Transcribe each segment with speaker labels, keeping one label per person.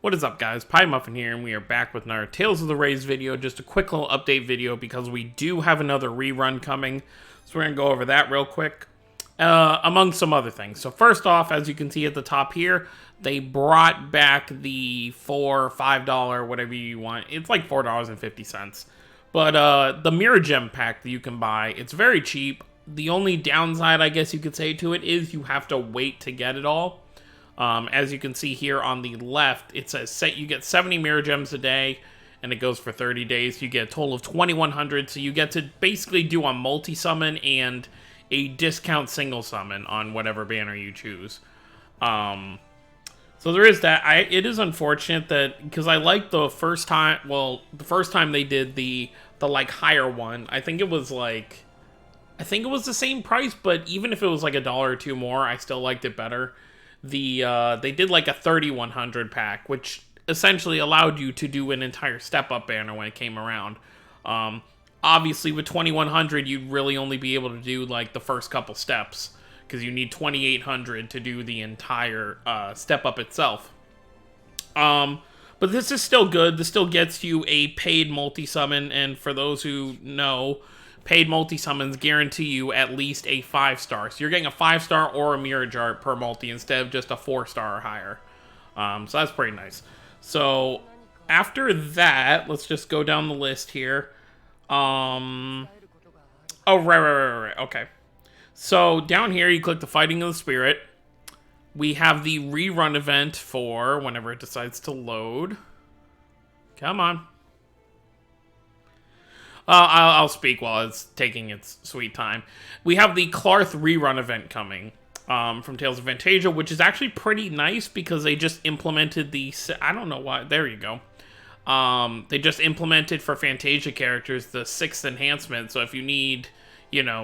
Speaker 1: What is up, guys? Pie Muffin here, and we are back with another Tales of the Rays video. Just a quick little update video because we do have another rerun coming. So we're going to go over that real quick, among some other things. So first off, as you can see at the top here, they brought back the $4, $5, whatever you want. It's like $4.50. But the Mirrogem pack that you can buy, it's very cheap. The only downside, I guess you could say, to it is you have to wait to get it all. As you can see here on the left, it says you get 70 Mirrogems a day, and it goes for 30 days. You get a total of 2,100, so you get to basically do a multi-summon and a discount single summon on whatever banner you choose. So there is that. It is unfortunate that, because I liked the first time, the first time they did the like higher one, I think it was the same price, but even if it was like $1 or $2 more, I still liked it better. They did like a 3,100 pack, which essentially allowed you to do an entire step-up banner when it came around. Obviously, with 2,100, you'd really only be able to do like the first couple steps, because you need 2,800 to do the entire step-up itself. But this is still good. This still gets you a paid multi-summon, and for those who know, paid multi-summons guarantee you at least a 5-star. So you're getting a 5-star or a mirror jar per multi instead of just a 4-star or higher. So that's pretty nice. So after that, let's just go down the list here. Oh, right. Okay. So down here, you click the Fighting of the Spirit. We have the rerun event for whenever it decides to load. Come on. I'll speak while it's taking its sweet time. We have the Klarth rerun event coming from Tales of Fantasia, which is actually pretty nice because they just implemented the... I don't know why. There you go. They just implemented for Fantasia characters the 6th enhancement, so if you need,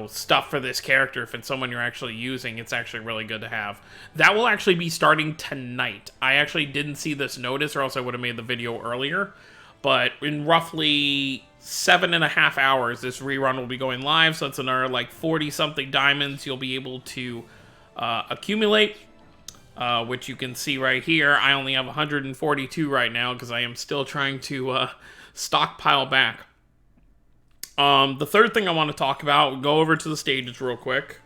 Speaker 1: stuff for this character, if it's someone you're actually using, it's actually really good to have. That will actually be starting tonight. I actually didn't see this notice, or else I would have made the video earlier. But in roughly 7.5 hours, this rerun will be going live, so it's another like 40-something diamonds you'll be able to accumulate, which you can see right here. I only have 142 right now because I am still trying to stockpile back. The third thing I want to talk about, we'll go over to the stages real quick.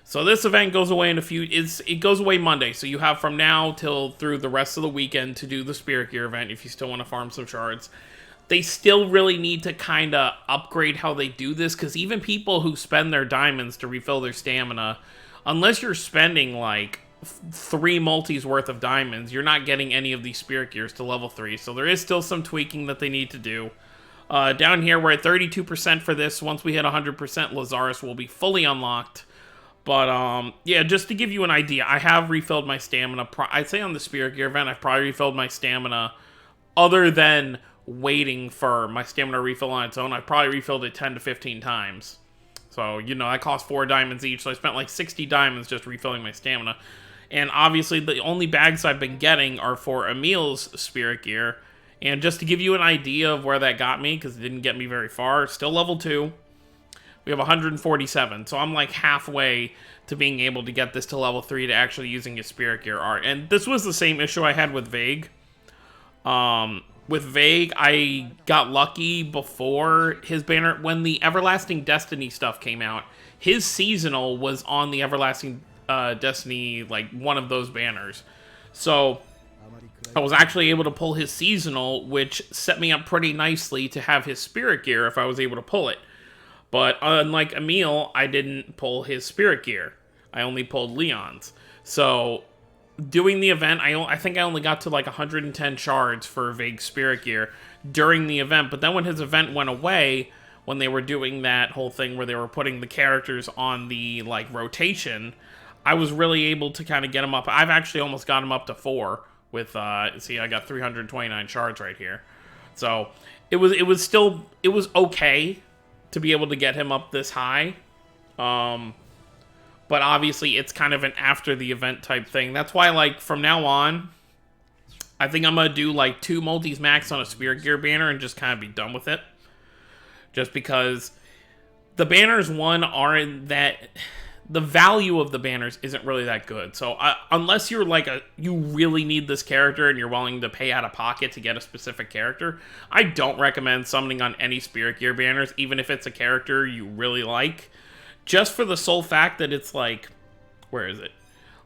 Speaker 1: So this event goes away in it goes away Monday, so you have from now till through the rest of the weekend to do the Spirit Gear event if you still want to farm some shards. They still really need to kind of upgrade how they do this, because even people who spend their diamonds to refill their stamina, unless you're spending like 3 multis worth of diamonds, you're not getting any of these Spirit Gears to level 3, so there is still some tweaking that they need to do. Down here, we're at 32% for this. Once we hit 100%, Lazarus will be fully unlocked. But, yeah, just to give you an idea, I have refilled my stamina. I'd say on the Spirit Gear event, I've probably refilled my stamina, other than waiting for my stamina refill on its own. I've probably refilled it 10 to 15 times. So, that cost 4 diamonds each, so I spent like 60 diamonds just refilling my stamina. And obviously, the only bags I've been getting are for Emil's Spirit Gear. And just to give you an idea of where that got me, because it didn't get me very far, still level 2. We have 147, so I'm like halfway to being able to get this to level 3 to actually using his Spirit Gear art. And this was the same issue I had with Vague. With Vague, I got lucky before his banner. When the Everlasting Destiny stuff came out, his seasonal was on the Everlasting Destiny, like one of those banners. So I was actually able to pull his seasonal, which set me up pretty nicely to have his Spirit Gear if I was able to pull it. But unlike Emil, I didn't pull his Spirit Gear. I only pulled Leon's. So doing the event, I think I only got to like 110 shards for Vague Spirit Gear during the event. But then when his event went away, when they were doing that whole thing where they were putting the characters on the like rotation, I was really able to kind of get him up. I've actually almost got him up to 4 with, see, I got 329 shards right here. So it was okay to be able to get him up this high. But obviously it's kind of an after the event type thing. That's why, like, from now on, I think I'm going to do like 2 multis max on a Spirit Gear banner and just kind of be done with it. Just because the banners, one, aren't that... the value of the banners isn't really that good. So unless you're like you really need this character and you're willing to pay out of pocket to get a specific character, I don't recommend summoning on any Spirit Gear banners, even if it's a character you really like, just for the sole fact that it's like, where is it?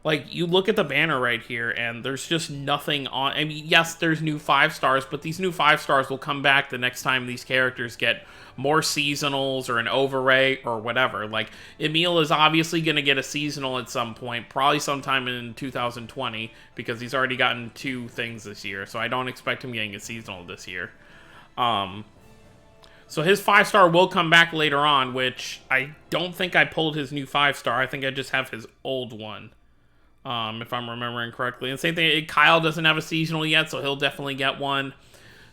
Speaker 1: Like, you look at the banner right here, and there's just nothing on. I mean, yes, there's new 5-stars, but these new 5-stars will come back the next time these characters get more seasonals or an overray or whatever. Like, Emil is obviously going to get a seasonal at some point, probably sometime in 2020, because he's already gotten 2 things this year, so I don't expect him getting a seasonal this year. So his 5-star will come back later on, which I don't think I pulled his new 5-star. I think I just have his old one. If I'm remembering correctly. And same thing, Kyle doesn't have a seasonal yet, so he'll definitely get one.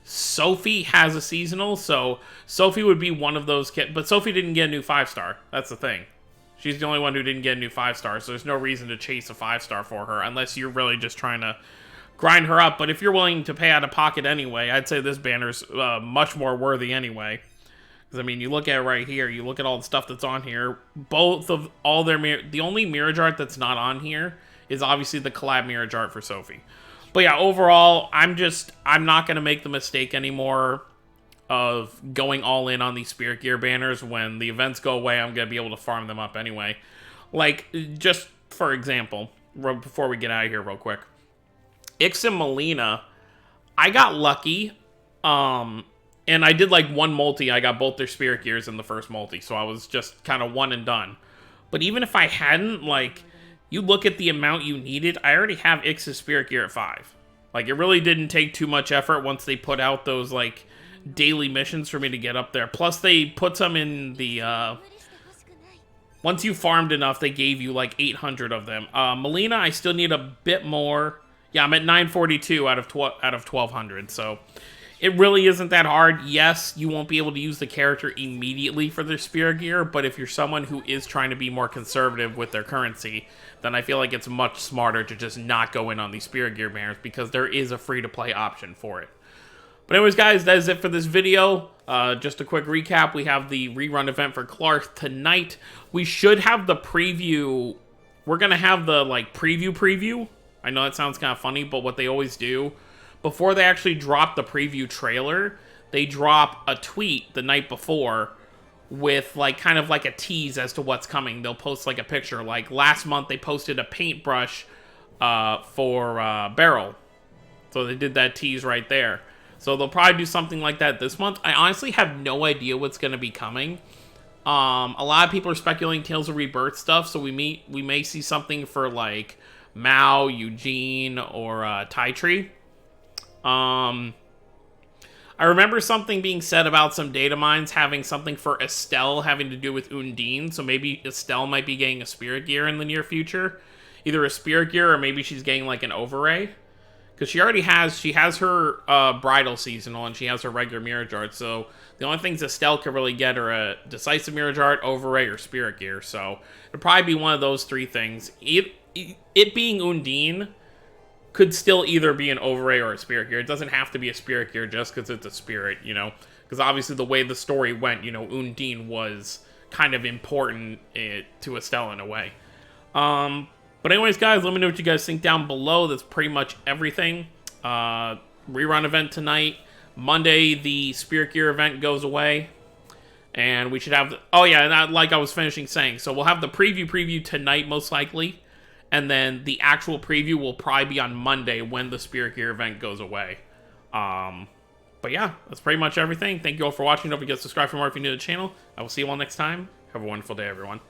Speaker 1: Sophie has a seasonal, so Sophie would be one of those kids. But Sophie didn't get a new 5-star. That's the thing. She's the only one who didn't get a new 5-star, so there's no reason to chase a 5-star for her, unless you're really just trying to grind her up. But if you're willing to pay out of pocket anyway, I'd say this banner's much more worthy anyway. Because, I mean, you look at it right here, you look at all the stuff that's on here, both of all their the only Mirror art that's not on here is obviously the collab Mirror art for Sophie. But yeah, overall, I'm not going to make the mistake anymore of going all in on these Spirit Gear banners. When the events go away, I'm going to be able to farm them up anyway. Like, just for example, before we get out of here real quick, Ix and Melina, I got lucky, and I did like one multi. I got both their Spirit Gears in the first multi, so I was just kind of one and done. But even if I hadn't, like, you look at the amount you needed, I already have Ix's Spirit Gear at 5. Like, it really didn't take too much effort once they put out those, like, daily missions for me to get up there. Plus, they put some in the, once you farmed enough, they gave you, like, 800 of them. Melina, I still need a bit more. Yeah, I'm at 942 out of 1,200, so it really isn't that hard. Yes, you won't be able to use the character immediately for their Spirit Gear, but if you're someone who is trying to be more conservative with their currency, then I feel like it's much smarter to just not go in on these Spirit Gear banners, because there is a free-to-play option for it. But anyways, guys, that is it for this video. Just a quick recap. We have the rerun event for Klarth tonight. We should have the preview. We're going to have the, like, preview. I know that sounds kind of funny, but what they always do, before they actually drop the preview trailer, they drop a tweet the night before with, like, kind of like a tease as to what's coming. They'll post, like, a picture. Like, last month, they posted a paintbrush for Beryl. So they did that tease right there. So they'll probably do something like that this month. I honestly have no idea what's going to be coming. A lot of people are speculating Tales of Rebirth stuff, so we may see something for, like, Mao, Eugene, or Taitree. I remember something being said about some data mines having something for Estelle having to do with Undine, so maybe Estelle might be getting a Spirit Gear in the near future. Either a Spirit Gear or maybe she's getting like an overray. Because she has her bridal seasonal and she has her regular Mirror art, so the only things Estelle can really get are a Decisive Mirror art, overray, or Spirit Gear, so it'll probably be one of those 3 things. It being Undine could still either be an overray or a Spirit Gear. It doesn't have to be a Spirit Gear just because it's a spirit, you know? Because obviously the way the story went, you know, Undine was kind of important to Estelle in a way. But anyways, guys, let me know what you guys think down below. That's pretty much everything. Rerun event tonight. Monday, the Spirit Gear event goes away. And we should have... oh, yeah, and like I was finishing saying. So we'll have the preview tonight, most likely. And then the actual preview will probably be on Monday when the Spirit Gear event goes away. But yeah, that's pretty much everything. Thank you all for watching. Don't forget to subscribe for more if you're new to the channel. I will see you all next time. Have a wonderful day, everyone.